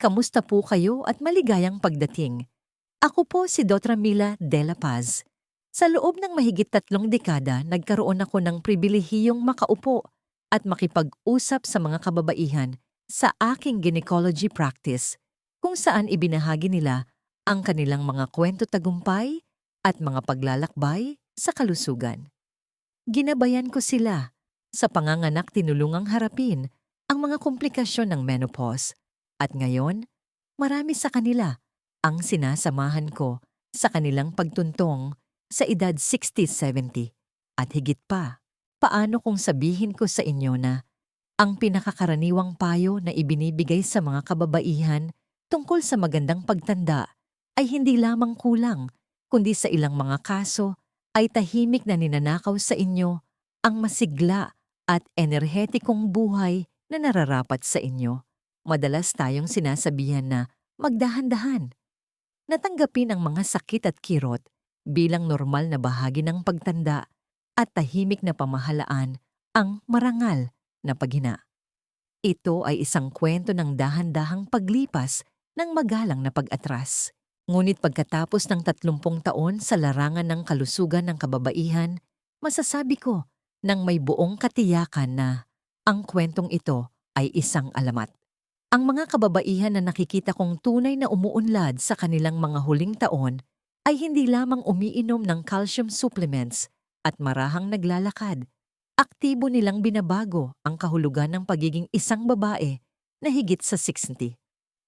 Kamusta po kayo at maligayang pagdating? Ako po si Dr. Mila De La Paz. Sa loob ng mahigit 3 dekada, nagkaroon ako ng pribilehiyong makaupo at makipag-usap sa mga kababaihan sa aking gynecology practice, kung saan ibinahagi nila ang kanilang mga kwento tagumpay at mga paglalakbay sa kalusugan. Ginabayan ko sila sa panganganak, tinulungang harapin ang mga komplikasyon ng menopause. At ngayon, marami sa kanila ang sinasamahan ko sa kanilang pagtuntong sa edad 60-70. At higit pa, paano kung sabihin ko sa inyo na ang pinakakaraniwang payo na ibinibigay sa mga kababaihan tungkol sa magandang pagtanda ay hindi lamang kulang, kundi sa ilang mga kaso ay tahimik na ninanakaw sa inyo ang masigla at enerhetikong buhay na nararapat sa inyo. Madalas tayong sinasabihan na magdahan-dahan. Natanggapin ang mga sakit at kirot bilang normal na bahagi ng pagtanda at tahimik na pamahalaan ang marangal na paghina. Ito ay isang kwento ng dahan-dahang paglipas ng magalang na pag-atras. Ngunit pagkatapos ng 30 taon sa larangan ng kalusugan ng kababaihan, masasabi ko nang may buong katiyakan na ang kwentong ito ay isang alamat. Ang mga kababaihan na nakikita kong tunay na umuunlad sa kanilang mga huling taon ay hindi lamang umiinom ng calcium supplements at marahang naglalakad. Aktibo nilang binabago ang kahulugan ng pagiging isang babae na higit sa 60.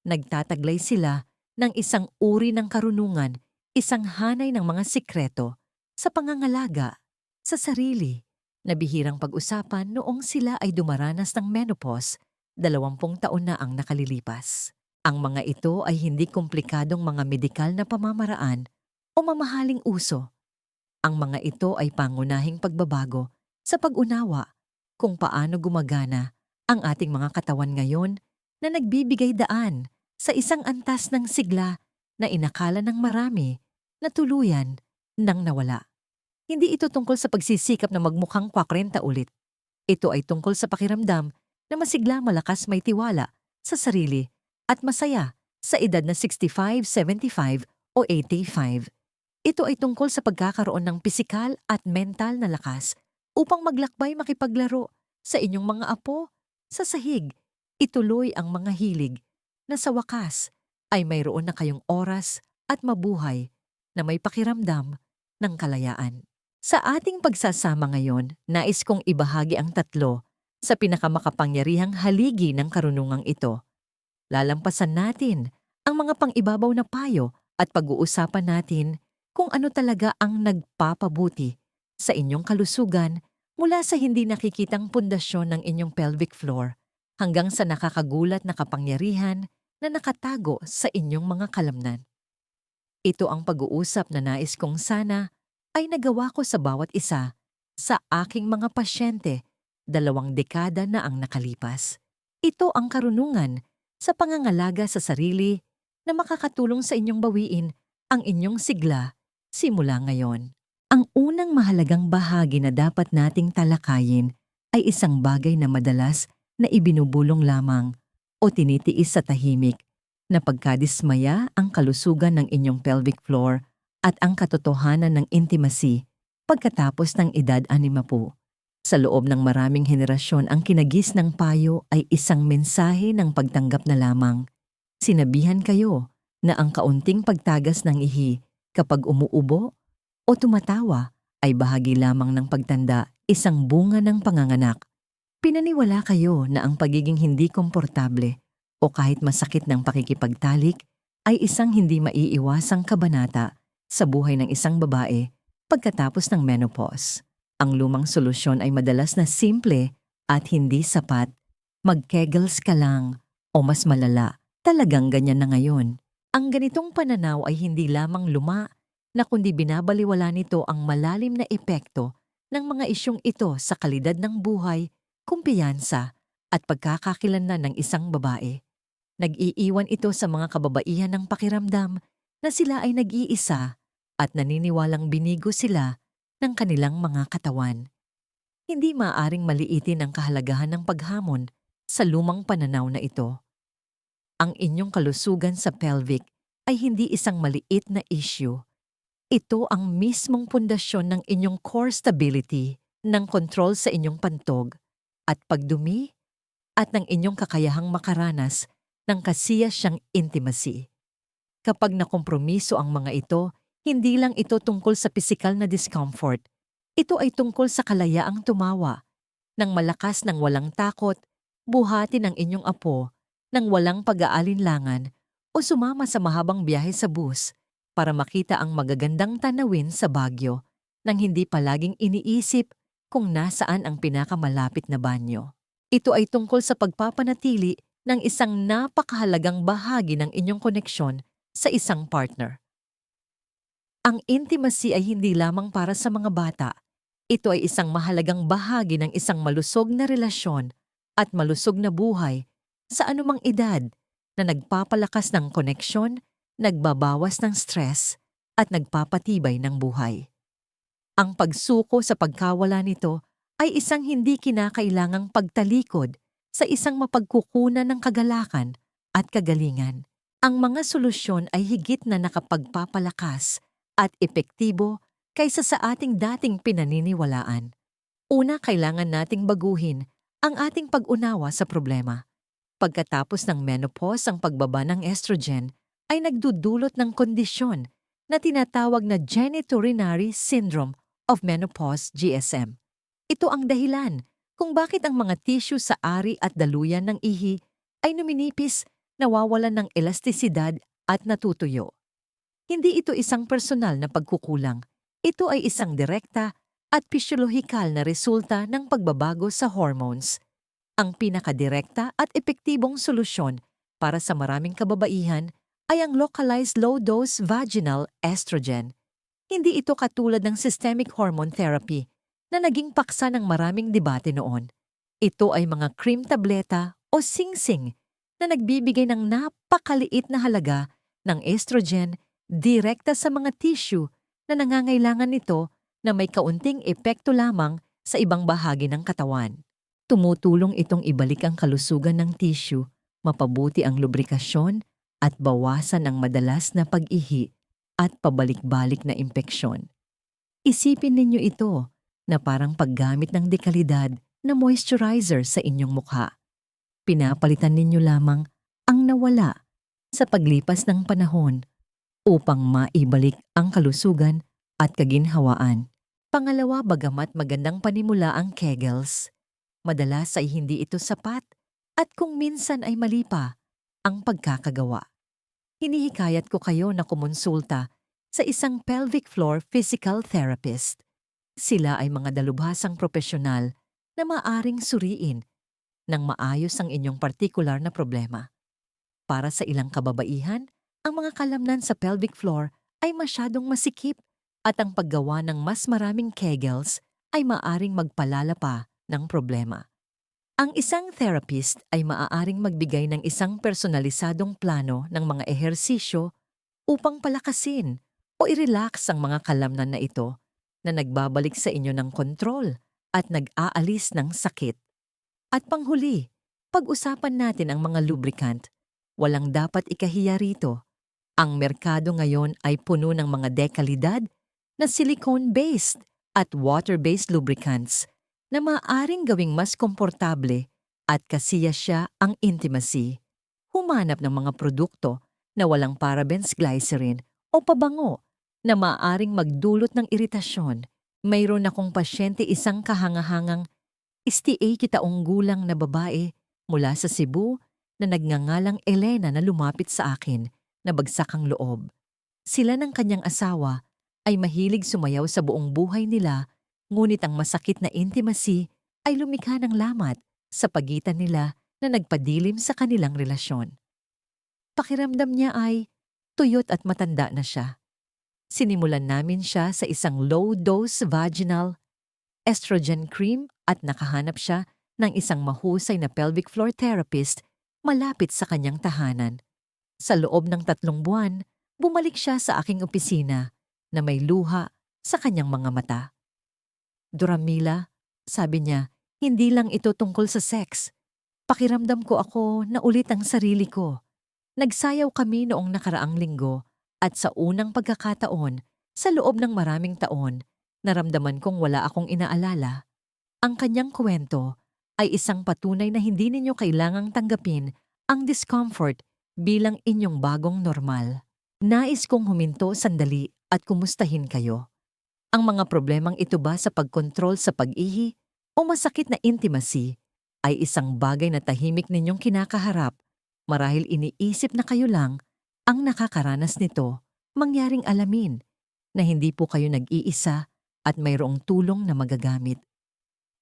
Nagtataglay sila ng isang uri ng karunungan, isang hanay ng mga sikreto sa pangangalaga sa sarili na bihirang pag-usapan noong sila ay dumaranas ng menopause. 20 taon na ang nakalilipas. Ang mga ito ay hindi komplikadong mga medikal na pamamaraan o mamahaling uso. Ang mga ito ay pangunahing pagbabago sa pag-unawa kung paano gumagana ang ating mga katawan ngayon na nagbibigay daan sa isang antas ng sigla na inakala ng marami na tuluyan nang nawala. Hindi ito tungkol sa pagsisikap na magmukhang 40 ulit. Ito ay tungkol sa pakiramdam na masigla, malakas, may tiwala sa sarili at masaya sa edad na 65, 75 o 85. Ito ay tungkol sa pagkakaroon ng pisikal at mental na lakas upang maglakbay, makipaglaro sa inyong mga apo, sa sahig, ituloy ang mga hilig na sa wakas ay mayroon na kayong oras at mabuhay na may pakiramdam ng kalayaan. Sa ating pagsasama ngayon, nais kong ibahagi ang 3 sa pinakamakapangyarihang haligi ng karunungang ito. Lalampasan natin ang mga pang-ibabaw na payo at pag-uusapan natin kung ano talaga ang nagpapabuti sa inyong kalusugan mula sa hindi nakikitang pundasyon ng inyong pelvic floor hanggang sa nakakagulat na kapangyarihan na nakatago sa inyong mga kalamnan. Ito ang pag-uusap na nais kong sana ay nagawa ko sa bawat isa sa aking mga pasyente 2 dekada na ang nakalipas. Ito ang karunungan sa pangangalaga sa sarili na makakatulong sa inyong bawiin ang inyong sigla simula ngayon. Ang unang mahalagang bahagi na dapat nating talakayin ay isang bagay na madalas na ibinubulong lamang o tinitiis sa tahimik na pagkadismaya ang kalusugan ng inyong pelvic floor at ang katotohanan ng intimacy pagkatapos ng edad 60. Sa loob ng maraming henerasyon, ang kinagis ng payo ay isang mensahe ng pagtanggap na lamang. Sinabihan kayo na ang kaunting pagtagas ng ihi kapag umuubo o tumatawa ay bahagi lamang ng pagtanda, isang bunga ng panganganak. Pinaniwala kayo na ang pagiging hindi komportable o kahit masakit ng pakikipagtalik ay isang hindi maiiwasang kabanata sa buhay ng isang babae pagkatapos ng menopause. Ang lumang solusyon ay madalas na simple at hindi sapat. Mag-kegels ka lang o mas malala, talagang ganyan na ngayon. Ang ganitong pananaw ay hindi lamang luma na kundi binabaliwala nito ang malalim na epekto ng mga isyong ito sa kalidad ng buhay, kumpiyansa at pagkakakilanlan ng isang babae. Nag-iiwan ito sa mga kababaihan ng pakiramdam na sila ay nag-iisa at naniniwalang binigo sila ng kanilang mga katawan. Hindi maaaring maliitin ang kahalagahan ng paghamon sa lumang pananaw na ito. Ang inyong kalusugan sa pelvic ay hindi isang maliit na issue. Ito ang mismong pundasyon ng inyong core stability, ng kontrol sa inyong pantog at pagdumi at ng inyong kakayahang makaranas ng kasiyasyang intimacy. Kapag nakompromiso ang mga ito, hindi lang ito tungkol sa pisikal na discomfort. Ito ay tungkol sa kalayaang tumawa, ng malakas ng walang takot, buhatin ang inyong apo, ng walang pag-aalinlangan, o sumama sa mahabang biyahe sa bus para makita ang magagandang tanawin sa Baguio nang hindi palaging iniisip kung nasaan ang pinakamalapit na banyo. Ito ay tungkol sa pagpapanatili ng isang napakahalagang bahagi ng inyong koneksyon sa isang partner. Ang intimacy ay hindi lamang para sa mga bata. Ito ay isang mahalagang bahagi ng isang malusog na relasyon at malusog na buhay sa anumang edad na nagpapalakas ng koneksyon, nagbabawas ng stress, at nagpapatibay ng buhay. Ang pagsuko sa pagkawala nito ay isang hindi kinakailangang pagtalikod sa isang mapagkukunan ng kagalakan at kagalingan. Ang mga solusyon ay higit na nakapagpapalakas at epektibo kaysa sa ating dating pinaniniwalaan. Una, kailangan nating baguhin ang ating pag-unawa sa problema. Pagkatapos ng menopause, ang pagbaba ng estrogen ay nagdudulot ng kondisyon na tinatawag na genitourinary syndrome of menopause GSM. Ito ang dahilan kung bakit ang mga tissue sa ari at daluyan ng ihi ay numinipis, nawawalan ng elastisidad at natutuyo. Hindi ito isang personal na pagkukulang. Ito ay isang direkta at pisyolohikal na resulta ng pagbabago sa hormones. Ang pinakadirekta at epektibong solusyon para sa maraming kababaihan ay ang localized low-dose vaginal estrogen. Hindi ito katulad ng systemic hormone therapy na naging paksa ng maraming debate noon. Ito ay mga cream tableta o singsing na nagbibigay ng napakaliit na halaga ng estrogen direkta sa mga tissue na nangangailangan nito na may kaunting epekto lamang sa ibang bahagi ng katawan. Tumutulong itong ibalik ang kalusugan ng tissue, mapabuti ang lubrikasyon at bawasan ang madalas na pag-ihi at pabalik-balik na impeksyon. Isipin ninyo ito na parang paggamit ng dekalidad na moisturizer sa inyong mukha. Pinapalitan ninyo lamang ang nawala sa paglipas ng panahon upang maibalik ang kalusugan at kaginhawaan. Pangalawa, bagamat magandang panimula ang Kegels, madalas ay hindi ito sapat at kung minsan ay mali pa ang pagkakagawa. Hinihikayat ko kayo na kumonsulta sa isang pelvic floor physical therapist. Sila ay mga dalubhasang propesyonal na maaring suriin ng maayos ang inyong partikular na problema. Para sa ilang kababaihan, ang mga kalamnan sa pelvic floor ay masyadong masikip at ang paggawa ng mas maraming Kegels ay maaring magpalala pa ng problema. Ang isang therapist ay maaaring magbigay ng isang personalisadong plano ng mga ehersisyo upang palakasin o i-relax ang mga kalamnan na ito na nagbabalik sa inyo ng kontrol at nag-aalis ng sakit. At panghuli, pag-usapan natin ang mga lubricant. Walang dapat ikahiya rito. Ang merkado ngayon ay puno ng mga dekalidad na silicone-based at water-based lubricants na maaaring gawing mas komportable at kasiya siya ang intimacy. Humanap ng mga produkto na walang parabens, glycerin o pabango na maaaring magdulot ng iritasyon. Mayroon akong pasyente isang kahangahangang 68 gulang na babae mula sa Cebu na nagngangalang Elena na lumapit sa akin na bagsak ang loob. Sila ng kanyang asawa ay mahilig sumayaw sa buong buhay nila, ngunit ang masakit na intimacy ay lumikha ng lamat sa pagitan nila na nagpadilim sa kanilang relasyon. Pakiramdam niya ay tuyot at matanda na siya. Sinimulan namin siya sa isang low-dose vaginal estrogen cream at nakahanap siya ng isang mahusay na pelvic floor therapist malapit sa kanyang tahanan. Sa loob ng 3 buwan, bumalik siya sa aking opisina na may luha sa kanyang mga mata. Doramila, sabi niya, hindi lang ito tungkol sa sex. Pakiramdam ko ako na ulit ang sarili ko. Nagsayaw kami noong nakaraang linggo at sa unang pagkakataon, sa loob ng maraming taon, naramdaman kong wala akong inaalala. Ang kanyang kwento ay isang patunay na hindi ninyo kailangang tanggapin ang discomfort bilang inyong bagong normal. Nais kong huminto sandali at kumustahin kayo. Ang mga problemang ito ba sa pagkontrol sa pag-ihi o masakit na intimacy ay isang bagay na tahimik ninyong kinakaharap marahil iniisip na kayo lang ang nakakaranas nito, mangyaring alamin na hindi po kayo nag-iisa at mayroong tulong na magagamit.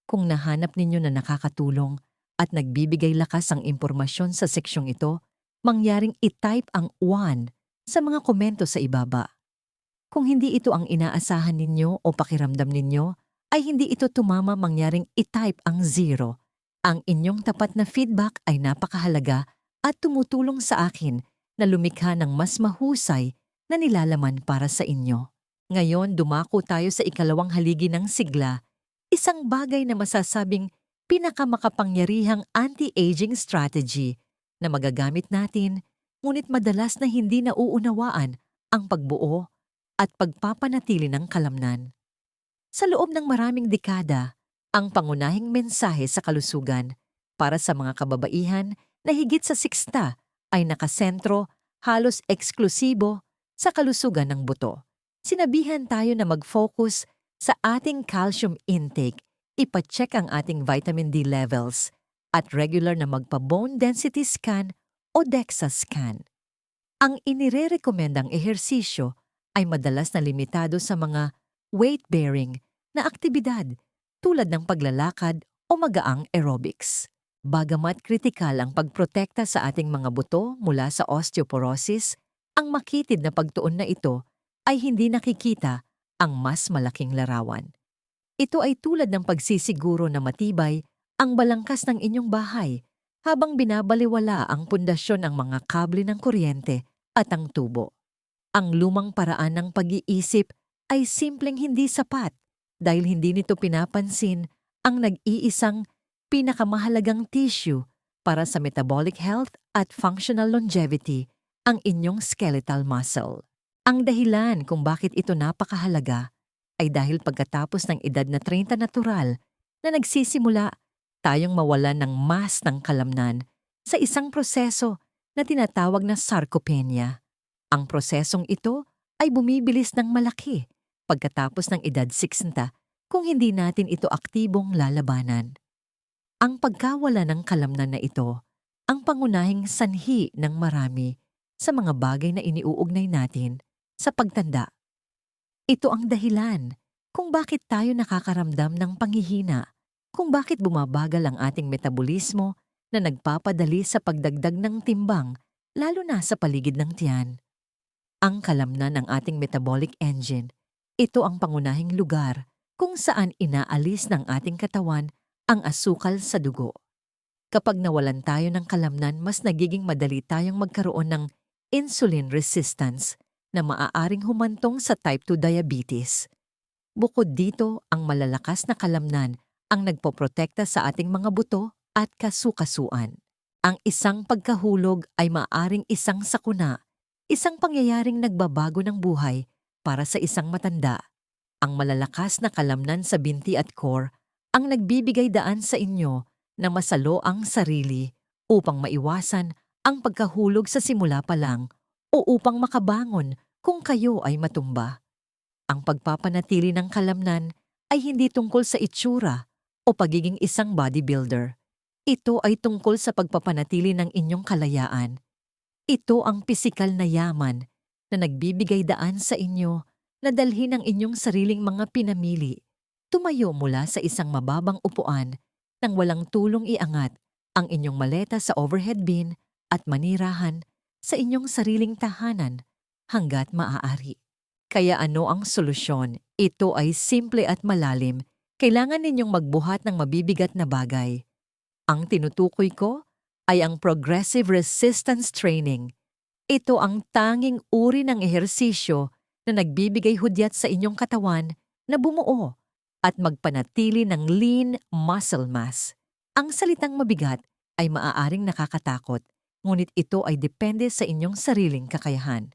Kung nahanap ninyo na nakakatulong at nagbibigay lakas ang impormasyon sa seksyong ito, mangyaring i-type ang 1 sa mga komento sa ibaba. Kung hindi ito ang inaasahan ninyo o pakiramdam ninyo, ay hindi ito tumama, mangyaring i-type ang 0. Ang inyong tapat na feedback ay napakahalaga at tumutulong sa akin na lumikha ng mas mahusay na nilalaman para sa inyo. Ngayon, dumako tayo sa ikalawang haligi ng sigla, isang bagay na masasabing pinakamakapangyarihang anti-aging strategy na magagamit natin, ngunit madalas na hindi nauunawaan ang pagbuo at pagpapanatili ng kalamnan. Sa loob ng maraming dekada, ang pangunahing mensahe sa kalusugan para sa mga kababaihan na higit sa 60 ay nakasentro, halos eksklusibo sa kalusugan ng buto. Sinabihan tayo na mag-focus sa ating calcium intake, ipacheck ang ating vitamin D levels, at regular na magpa-bone density scan o DEXA scan. Ang inirerekomendang ehersisyo ay madalas na limitado sa mga weight-bearing na aktibidad tulad ng paglalakad o magaang aerobics. Bagamat kritikal ang pagprotekta sa ating mga buto mula sa osteoporosis, ang makitid na pagtuon na ito ay hindi nakikita ang mas malaking larawan. Ito ay tulad ng pagsisiguro na matibay ang balangkas ng inyong bahay habang binabaliwala ang pundasyon ng mga kable ng kuryente at ang tubo. Ang lumang paraan ng pag-iisip ay simpleng hindi sapat dahil hindi nito pinapansin ang nag-iisang pinakamahalagang tissue para sa metabolic health at functional longevity, ang inyong skeletal muscle. Ang dahilan kung bakit ito napakahalaga ay dahil pagkatapos ng edad na 30 natural na nagsisimula tayong mawalan ng mas ng kalamnan sa isang proseso na tinatawag na sarcopenia. Ang prosesong ito ay bumibilis ng malaki pagkatapos ng edad 60 kung hindi natin ito aktibong lalabanan. Ang pagkawala ng kalamnan na ito ang pangunahing sanhi ng marami sa mga bagay na iniuugnay natin sa pagtanda. Ito ang dahilan kung bakit tayo nakakaramdam ng panghihina, kung bakit bumabagal ang ating metabolismo na nagpapadali sa pagdagdag ng timbang lalo na sa paligid ng tiyan. Ang kalamnan ng ating metabolic engine, ito ang pangunahing lugar kung saan inaalis ng ating katawan ang asukal sa dugo. Kapag nawalan tayo ng kalamnan, mas nagiging madali tayong magkaroon ng insulin resistance na maaaring humantong sa type 2 diabetes. Bukod dito, ang malalakas na kalamnan ang nagpoprotekta sa ating mga buto at kasukasuan. Ang isang pagkahulog ay maaaring isang sakuna, isang pangyayaring nagbabago ng buhay para sa isang matanda. Ang malalakas na kalamnan sa binti at core ang nagbibigay daan sa inyo na masalo ang sarili upang maiwasan ang pagkahulog sa simula pa lang o upang makabangon kung kayo ay matumba. Ang pagpapanatili ng kalamnan ay hindi tungkol sa itsura o pagiging isang bodybuilder. Ito ay tungkol sa pagpapanatili ng inyong kalayaan. Ito ang pisikal na yaman na nagbibigay daan sa inyo na dalhin ang inyong sariling mga pinamili. Tumayo mula sa isang mababang upuan nang walang tulong iangat ang inyong maleta sa overhead bin at manirahan sa inyong sariling tahanan hanggat maaari. Kaya ano ang solusyon? Ito ay simple at malalim. Kailangan ninyong magbuhat ng mabibigat na bagay. Ang tinutukoy ko ay ang progressive resistance training. Ito ang tanging uri ng ehersisyo na nagbibigay hudyat sa inyong katawan na bumuo at magpanatili ng lean muscle mass. Ang salitang mabigat ay maaaring nakakatakot, ngunit ito ay depende sa inyong sariling kakayahan.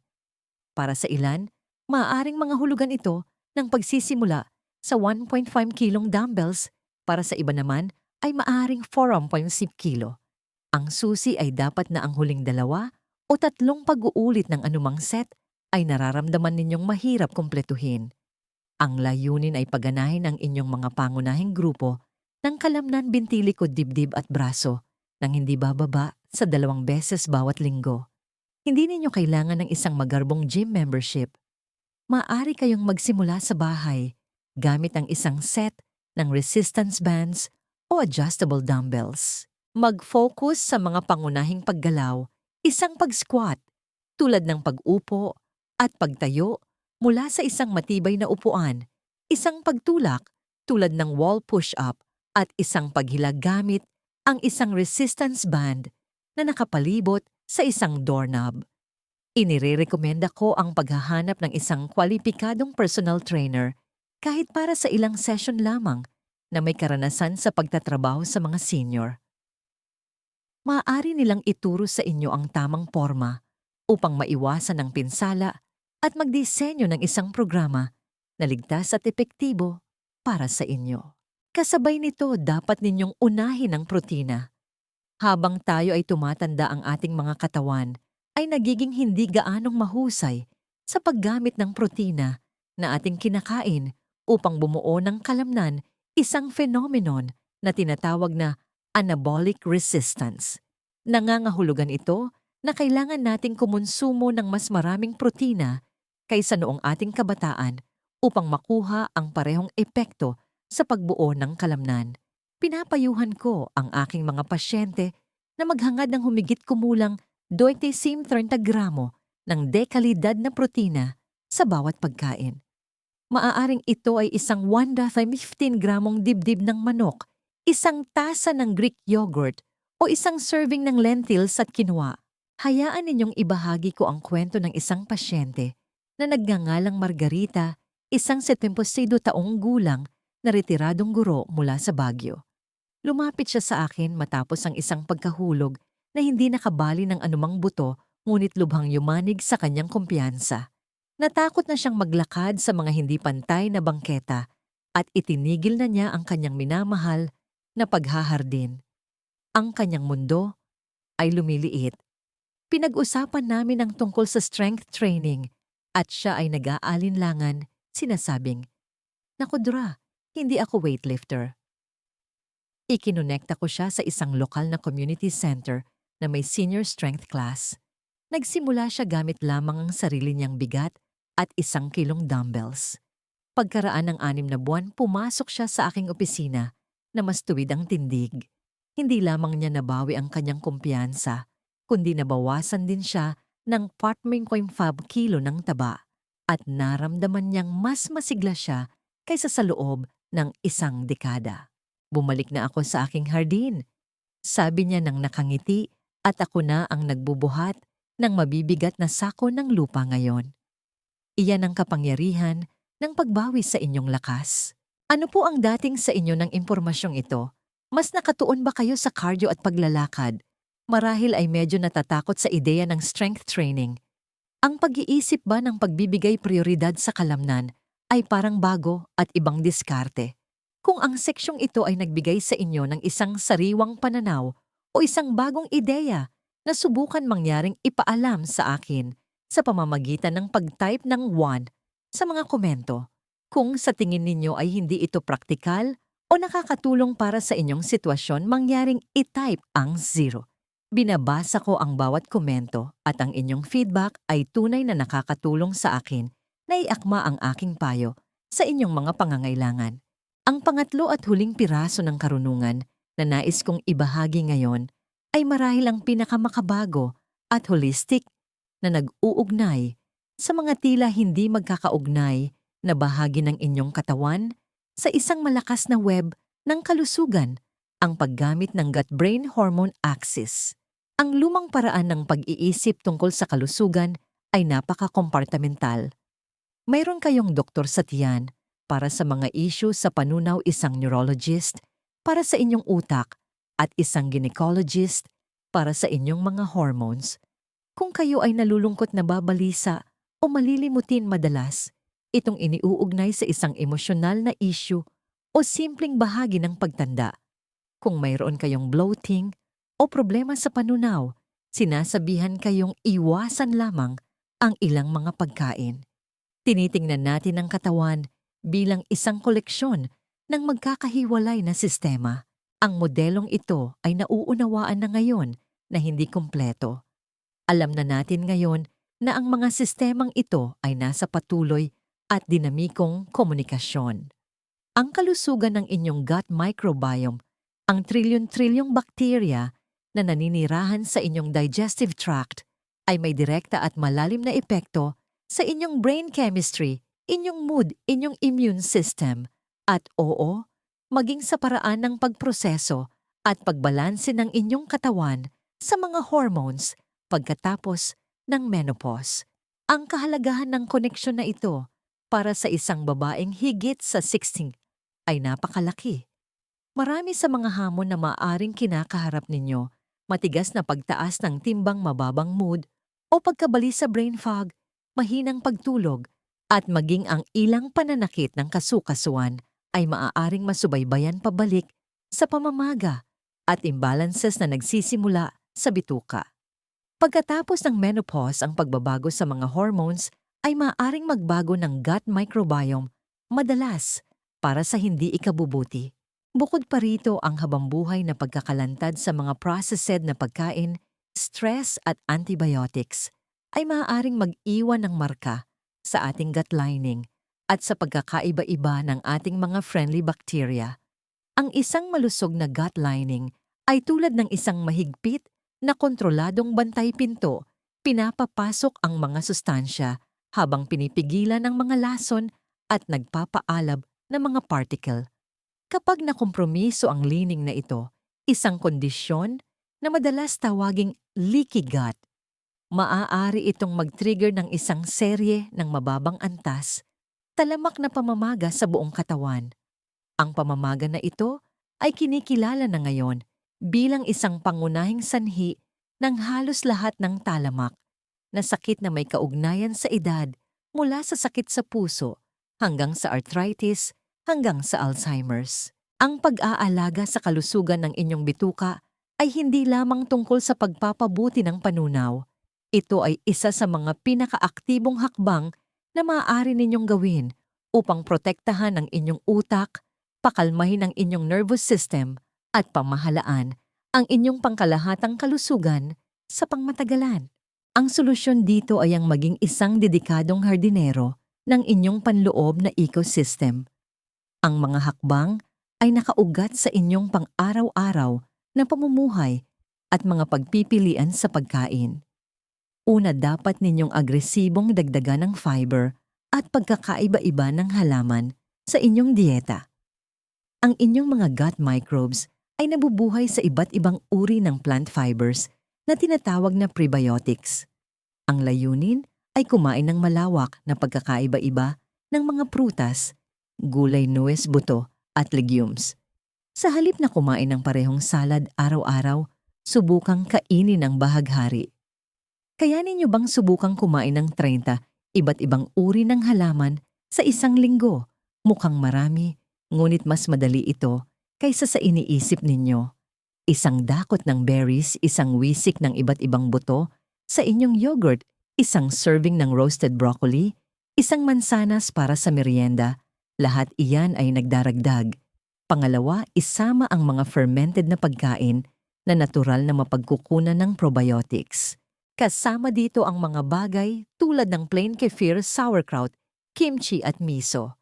Para sa ilan, maaaring mga hulugan ito ng pagsisimula sa 1.5 kilong dumbbells, para sa iba naman ay maaaring 4.5 kilo. Ang susi ay dapat na ang huling 2 o 3 pag-uulit ng anumang set ay nararamdaman ninyong mahirap kumpletuhin. Ang layunin ay pagganahin ang inyong mga pangunahing grupo ng kalamnan, binti, likod, dibdib at braso nang hindi bababa sa 2 beses bawat linggo. Hindi ninyo kailangan ng isang magarbong gym membership. Maaari kayong magsimula sa bahay gamit ang isang set ng resistance bands o adjustable dumbbells. Mag-focus sa mga pangunahing paggalaw, isang pag-squat tulad ng pag-upo at pagtayo mula sa isang matibay na upuan, isang pagtulak tulad ng wall push-up at isang paghilag gamit ang isang resistance band na nakapalibot sa isang doorknob. Inirerekomenda ko ang paghahanap ng isang kwalipikadong personal trainer kahit para sa ilang session lamang na may karanasan sa pagtatrabaho sa mga senior. Maaari nilang ituro sa inyo ang tamang forma upang maiwasan ang pinsala at magdisenyo ng isang programa na ligtas at epektibo para sa inyo. Kasabay nito, dapat ninyong unahin ang protina. Habang tayo ay tumatanda, ang ating mga katawan ay nagiging hindi gaanong mahusay sa paggamit ng protina na ating kinakain upang bumuo ng kalamnan, isang phenomenon na tinatawag na anabolic resistance. Nangangahulugan ito na kailangan nating kumonsumo ng mas maraming protina kaysa noong ating kabataan upang makuha ang parehong epekto sa pagbuo ng kalamnan. Pinapayuhan ko ang aking mga pasyente na maghangad ng humigit kumulang 25-30 gramo ng dekalidad na protina sa bawat pagkain. Maaaring ito ay isang 115 gramong dibdib ng manok, isang tasa ng Greek yogurt, o isang serving ng lentils at quinoa. Hayaan ninyong ibahagi ko ang kwento ng isang pasyente na nagngangalang Margarita, isang 72 taong gulang na retiradong guro mula sa Baguio. Lumapit siya sa akin matapos ang isang pagkahulog na hindi nakabali ng anumang buto, ngunit lubhang yumanig sa kanyang kumpiyansa. Natakot na siyang maglakad sa mga hindi pantay na bangketa at itinigil na niya ang kanyang minamahal na paghahardin. Ang kanyang mundo ay lumiliit. Pinag-usapan namin ang tungkol sa strength training at siya ay nag-aalinlangan, sinasabing, "Naku Dra, hindi ako weightlifter." Ikinonekta ko siya sa isang lokal na community center na may senior strength class. Nagsimula siya gamit lamang ang sarili niyang bigat at 1 kilong dumbbells. Pagkaraan ng 6 na buwan, pumasok siya sa aking opisina na mas tuwid ang tindig. Hindi lamang niya nabawi ang kanyang kumpiyansa, kundi nabawasan din siya ng 4.5 kilo ng taba at naramdaman niyang mas masigla siya kaysa sa loob ng 1 dekada. Bumalik na ako sa aking hardin, sabi niya nang nakangiti, at ako na ang nagbubuhat ng mabibigat na sako ng lupa ngayon. Iyan ang kapangyarihan ng pagbawi sa inyong lakas. Ano po ang dating sa inyo ng impormasyong ito? Mas nakatuon ba kayo sa cardio at paglalakad? Marahil ay medyo natatakot sa ideya ng strength training. Ang pag-iisip ba ng pagbibigay prioridad sa kalamnan ay parang bago at ibang diskarte? Kung ang seksyong ito ay nagbigay sa inyo ng isang sariwang pananaw o isang bagong ideya na subukan mangyaring ipaalam sa akin sa pamamagitan ng pag-type ng 1 sa mga komento. Kung sa tingin ninyo ay hindi ito praktikal o nakakatulong para sa inyong sitwasyon, mangyaring i-type ang 0. Binabasa ko ang bawat komento at ang inyong feedback ay tunay na nakakatulong sa akin na iakma ang aking payo sa inyong mga pangangailangan. Ang pangatlo at huling piraso ng karunungan na nais kong ibahagi ngayon ay marahil ang pinakamakabago at holistic na nag-uugnay sa mga tila hindi magkakaugnay na bahagi ng inyong katawan sa isang malakas na web ng kalusugan, ang paggamit ng gut-brain hormone axis. Ang lumang paraan ng pag-iisip tungkol sa kalusugan ay napaka-kompartamental. Mayroon kayong doktor sa tiyan para sa mga issue sa panunaw, isang neurologist para sa inyong utak, at isang gynecologist para sa inyong mga hormones. Kung kayo ay nalulungkot na babalisa o malilimutin madalas, itong iniuugnay sa isang emosyonal na issue o simpleng bahagi ng pagtanda. Kung mayroon kayong bloating o problema sa panunaw, sinasabihan kayong iwasan lamang ang ilang mga pagkain. Tinitingnan natin ang katawan bilang isang koleksyon ng magkakahiwalay na sistema. Ang modelong ito ay nauunawaan na ngayon na hindi kumpleto. Alam na natin ngayon na ang mga sistemang ito ay nasa patuloy at dinamikong komunikasyon. Ang kalusugan ng inyong gut microbiome, ang trilyon-trilyong bakterya na naninirahan sa inyong digestive tract, ay may direkta at malalim na epekto sa inyong brain chemistry, inyong mood, inyong immune system, at oo, maging sa paraan ng pagproseso at pagbalanse ng inyong katawan sa mga hormones pagkatapos ng menopause. Ang kahalagahan ng koneksyon na ito para sa isang babaeng higit sa 60 ay napakalaki. Marami sa mga hamon na maaaring kinakaharap ninyo, matigas na pagtaas ng timbang, mababang mood, o pagkabali sa brain fog, mahinang pagtulog, at maging ang ilang pananakit ng kasukasuan ay maaaring masubaybayan pabalik sa pamamaga at imbalances na nagsisimula sa bituka. Pagkatapos ng menopause, ang pagbabago sa mga hormones ay maaaring magbago ng gut microbiome, madalas para sa hindi ikabubuti. Bukod pa rito ang habambuhay na pagkakalantad sa mga processed na pagkain, stress at antibiotics ay maaaring mag-iwan ng marka sa ating gut lining at sa pagkakaiba-iba ng ating mga friendly bacteria. Ang isang malusog na gut lining ay tulad ng isang mahigpit na kontroladong bantay pinto, pinapapasok ang mga sustansya habang pinipigilan ng mga lason at nagpapaalab ng mga particle. Kapag nakompromiso ang lining na ito, isang kondisyon na madalas tawaging leaky gut, maaari itong mag-trigger ng isang serye ng mababang antas, talamak na pamamaga sa buong katawan. Ang pamamaga na ito ay kinikilala na ngayon bilang isang pangunahing sanhi ng halos lahat ng talamak na sakit na may kaugnayan sa edad, mula sa sakit sa puso hanggang sa arthritis hanggang sa Alzheimer's. Ang pag-aalaga sa kalusugan ng inyong bituka ay hindi lamang tungkol sa pagpapabuti ng panunaw. Ito ay isa sa mga pinakaaktibong hakbang na maaari ninyong gawin upang protektahan ang inyong utak, pakalmahin ang inyong nervous system, at pamahalaan ang inyong pangkalahatang kalusugan sa pangmatagalan. Ang solusyon dito ay ang maging isang dedikadong hardinero ng inyong panloob na ecosystem. Ang mga hakbang ay nakaugat sa inyong pang-araw-araw na pamumuhay at mga pagpipilian sa pagkain. Una, dapat ninyong agresibong dagdagan ng fiber at pagkakaiba-iba ng halaman sa inyong dieta. Ang inyong mga gut microbes ay nabubuhay sa iba't ibang uri ng plant fibers na tinatawag na prebiotics. Ang layunin ay kumain ng malawak na pagkakaiba-iba ng mga prutas, gulay, nuwes, buto at legumes. Sa halip na kumain ng parehong salad araw-araw, subukang kainin ang bahaghari. Kaya ninyo bang subukang kumain ng 30 iba't ibang uri ng halaman sa isang linggo? Mukhang marami, ngunit mas madali ito kaysa sa iniisip ninyo. Isang dakot ng berries, isang wisik ng iba't ibang buto sa inyong yogurt, isang serving ng roasted broccoli, isang mansanas para sa merienda, lahat iyan ay nagdaragdag. Pangalawa, isama ang mga fermented na pagkain na natural na mapagkukunan ng probiotics. Kasama dito ang mga bagay tulad ng plain kefir, sauerkraut, kimchi at miso.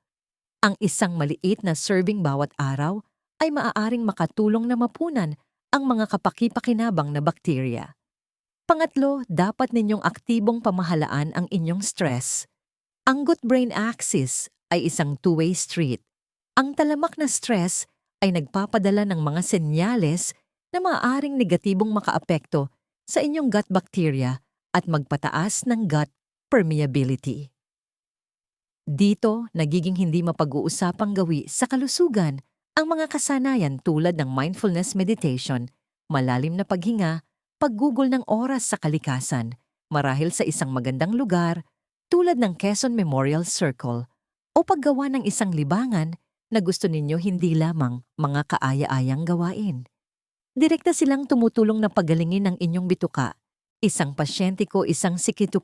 Ang isang maliit na serving bawat araw ay maaaring makatulong na mapunan ang mga kapaki-pakinabang na bakterya. Pangatlo, dapat ninyong aktibong pamahalaan ang inyong stress. Ang gut-brain axis ay isang two-way street. Ang talamak na stress ay nagpapadala ng mga senyales na maaaring negatibong makaapekto sa inyong gut bacteria at magpataas ng gut permeability. Dito, nagiging hindi mapag-uusapang gawi sa kalusugan ang mga kasanayan tulad ng mindfulness meditation, malalim na paghinga, paggugol ng oras sa kalikasan, marahil sa isang magandang lugar tulad ng Quezon Memorial Circle o paggawa ng isang libangan na gusto ninyo hindi lamang mga kaaya-ayang gawain. Direkta silang tumutulong na pagalingin ang inyong bituka. Isang pasyente ko, isang 74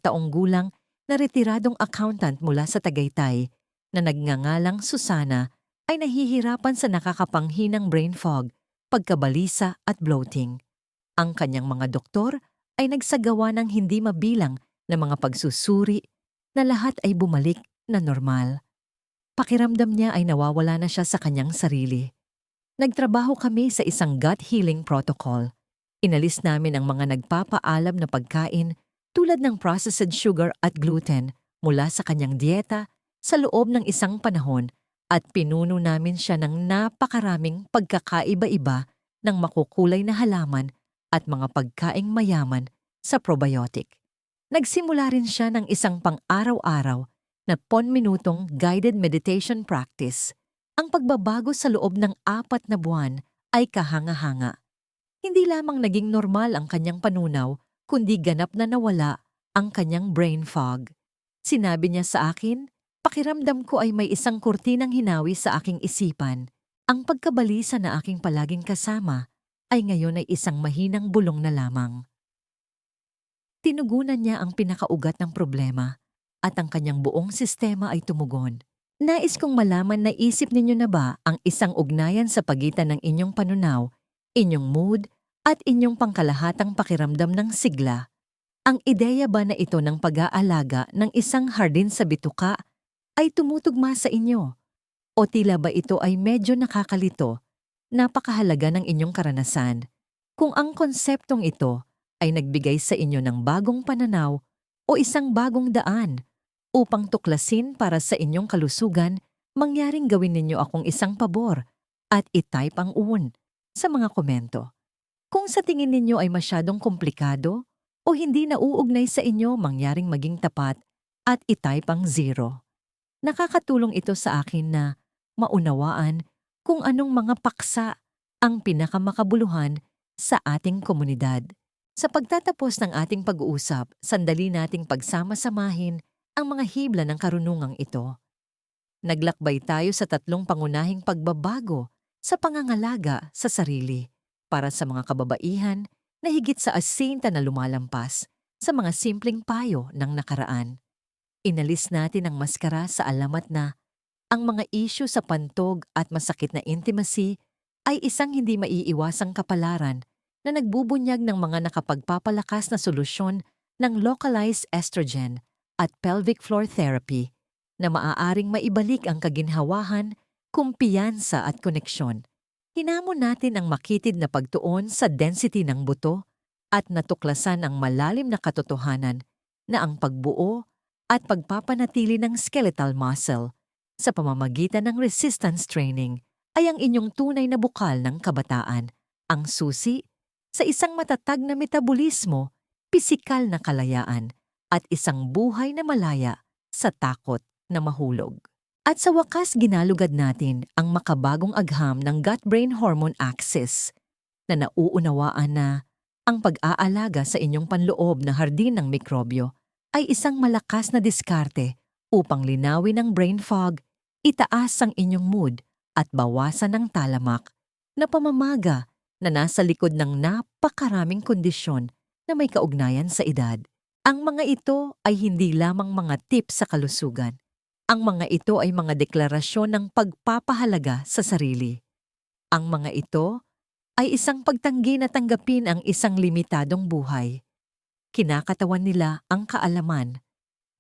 taong gulang na retiradong accountant mula sa Tagaytay na nagngangalang Susana ay nahihirapan sa nakakapanghinang brain fog, pagkabalisa at bloating. Ang kanyang mga doktor ay nagsagawa ng hindi mabilang na mga pagsusuri na lahat ay bumalik na normal. Pakiramdam niya ay nawawala na siya sa kanyang sarili. Nagtrabaho kami sa isang gut healing protocol. Inalis namin ang mga nagpapaalam na pagkain tulad ng processed sugar at gluten mula sa kanyang dieta sa loob ng isang panahon at pinuno namin siya ng napakaraming pagkakaiba-iba ng makukulay na halaman at mga pagkaing mayaman sa probiotic. Nagsimula rin siya ng isang pang-araw-araw na 10-minutong guided meditation practice. Ang pagbabago sa loob ng 4 na buwan ay kahanga-hanga. Hindi lamang naging normal ang kanyang panunaw, kundi ganap na nawala ang kanyang brain fog. Sinabi niya sa akin, pakiramdam ko ay may isang kurtinang hinawi sa aking isipan. Ang pagkabalisa na aking palaging kasama ay ngayon ay isang mahinang bulong na lamang. Tinugunan niya ang pinakaugat ng problema at ang kanyang buong sistema ay tumugon. Nais kong malaman na isip ninyo na ba ang isang ugnayan sa pagitan ng inyong panunaw, inyong mood, at inyong pangkalahatang pakiramdam ng sigla? Ang ideya ba na ito ng pag-aalaga ng isang hardin sa bituka ay tumutugma sa inyo? O tila ba ito ay medyo nakakalito? Napakahalaga ng inyong karanasan. Kung ang konseptong ito ay nagbigay sa inyo ng bagong pananaw o isang bagong daan, upang tuklasin para sa inyong kalusugan, mangyaring gawin ninyo akong isang pabor at i-type ang sa mga komento. Kung sa tingin ninyo ay masyadong komplikado o hindi nauugnay sa inyo, mangyaring maging tapat at i-type ang 0. Nakakatulong ito sa akin na maunawaan kung anong mga paksa ang pinakamakabuluhan sa ating komunidad. Sa pagtatapos ng ating pag-uusap, sandali nating pagsama-samahin ang mga hibla ng karunungang ito. Naglakbay tayo sa 3 pangunahing pagbabago sa pangangalaga sa sarili para sa mga kababaihan na higit sa 80 na lumalampas sa mga simpleng payo ng nakaraan. Inalis natin ang maskara sa alamat na ang mga isyu sa pantog at masakit na intimacy ay isang hindi maiiwasang kapalaran na nagbubunyag ng mga nakapagpapalakas na solusyon ng localized estrogen at pelvic floor therapy na maaaring maibalik ang kaginhawahan, kumpiyansa at koneksyon. Hinamon natin ang makitid na pagtuon sa density ng buto at natuklasan ang malalim na katotohanan na ang pagbuo at pagpapanatili ng skeletal muscle sa pamamagitan ng resistance training ay ang inyong tunay na bukal ng kabataan, ang susi sa isang matatag na metabolismo, pisikal na kalayaan, at isang buhay na malaya sa takot na mahulog. At sa wakas ginalugad natin ang makabagong agham ng gut-brain hormone axis na nauunawaan na ang pag-aalaga sa inyong panloob na hardin ng mikrobyo ay isang malakas na diskarte upang linawin ang brain fog, itaas ang inyong mood at bawasan ang talamak na pamamaga na nasa likod ng napakaraming kondisyon na may kaugnayan sa edad. Ang mga ito ay hindi lamang mga tips sa kalusugan. Ang mga ito ay mga deklarasyon ng pagpapahalaga sa sarili. Ang mga ito ay isang pagtanggi na tanggapin ang isang limitadong buhay. Kinakatawan nila ang kaalaman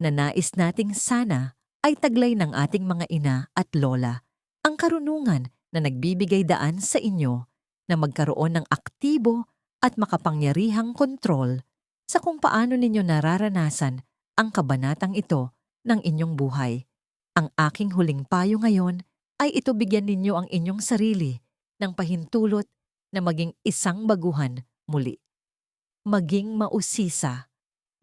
na nais nating sana ay taglay ng ating mga ina at lola, ang karunungan na nagbibigay daan sa inyo na magkaroon ng aktibo at makapangyarihang kontrol sa kung paano ninyo nararanasan ang kabanatang ito ng inyong buhay. Ang aking huling payo ngayon ay ito: bigyan ninyo ang inyong sarili ng pahintulot na maging isang baguhan muli. Maging mausisa,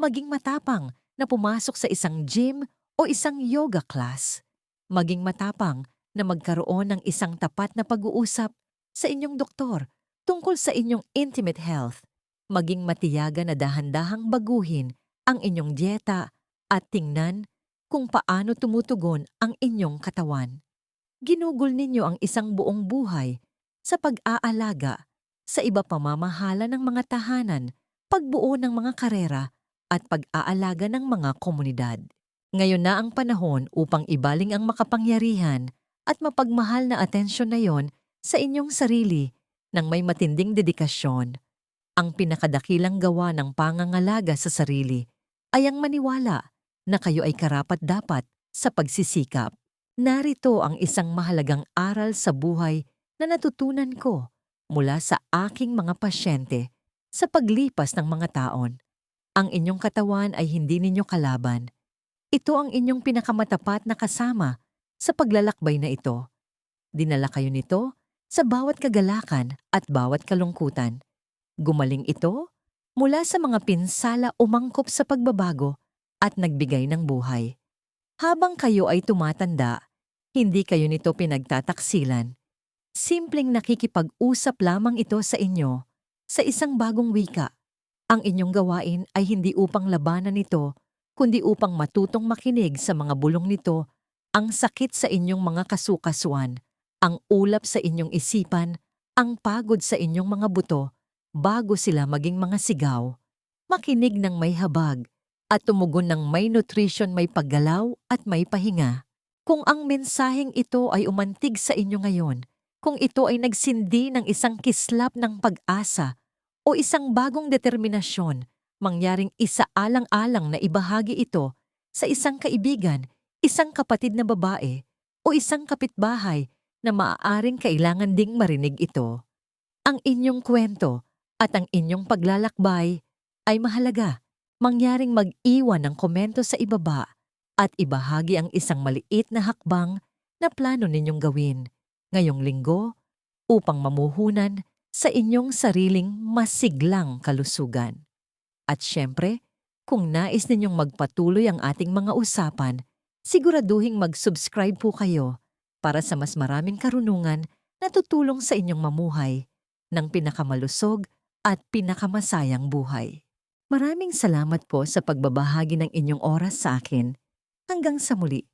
maging matapang na pumasok sa isang gym o isang yoga class. Maging matapang na magkaroon ng isang tapat na pag-uusap sa inyong doktor tungkol sa inyong intimate health. Maging matiyaga na dahan-dahang baguhin ang inyong dieta at tingnan kung paano tumutugon ang inyong katawan. Ginugol ninyo ang isang buong buhay sa pag-aalaga sa iba pamamahala ng mga tahanan, pagbuo ng mga karera at pag-aalaga ng mga komunidad. Ngayon na ang panahon upang ibaling ang makapangyarihan at mapagmahal na atensyon na yon sa inyong sarili ng may matinding dedikasyon. Ang pinakadakilang gawa ng pangangalaga sa sarili ay ang maniwala na kayo ay karapat-dapat sa pagsisikap. Narito ang isang mahalagang aral sa buhay na natutunan ko mula sa aking mga pasyente sa paglipas ng mga taon. Ang inyong katawan ay hindi ninyo kalaban. Ito ang inyong pinakamatapat na kasama sa paglalakbay na ito. Dinala kayo nito sa bawat kagalakan at bawat kalungkutan. Gumaling ito mula sa mga pinsala umangkop sa pagbabago at nagbigay ng buhay. Habang kayo ay tumatanda, hindi kayo nito pinagtataksilan. Simpleng nakikipag-usap lamang ito sa inyo sa isang bagong wika. Ang inyong gawain ay hindi upang labanan nito, kundi upang matutong makinig sa mga bulong nito, ang sakit sa inyong mga kasukasuan, ang ulap sa inyong isipan, ang pagod sa inyong mga buto, bago sila maging mga sigaw. Makinig ng may habag at tumugon ng may nutrition, may paggalaw at may pahinga. Kung ang mensaheng ito ay umantig sa inyo ngayon, kung ito ay nagsindi ng isang kislap ng pag-asa o isang bagong determinasyon, mangyaring isaalang-alang na ibahagi ito sa isang kaibigan, isang kapatid na babae o isang kapitbahay na maaaring kailangan ding marinig ito. Ang inyong kwento at ang inyong paglalakbay ay mahalaga. Mangyaring mag-iwan ng komento sa ibaba at ibahagi ang isang maliit na hakbang na plano ninyong gawin ngayong linggo upang mamuhunan sa inyong sariling masiglang kalusugan. At syempre, kung nais ninyong magpatuloy ang ating mga usapan, siguraduhing mag-subscribe po kayo para sa mas maraming karunungan na tutulong sa inyong mamuhay ng pinakamalusog at pinakamasayang buhay. Maraming salamat po sa pagbabahagi ng inyong oras sa akin. Hanggang sa muli.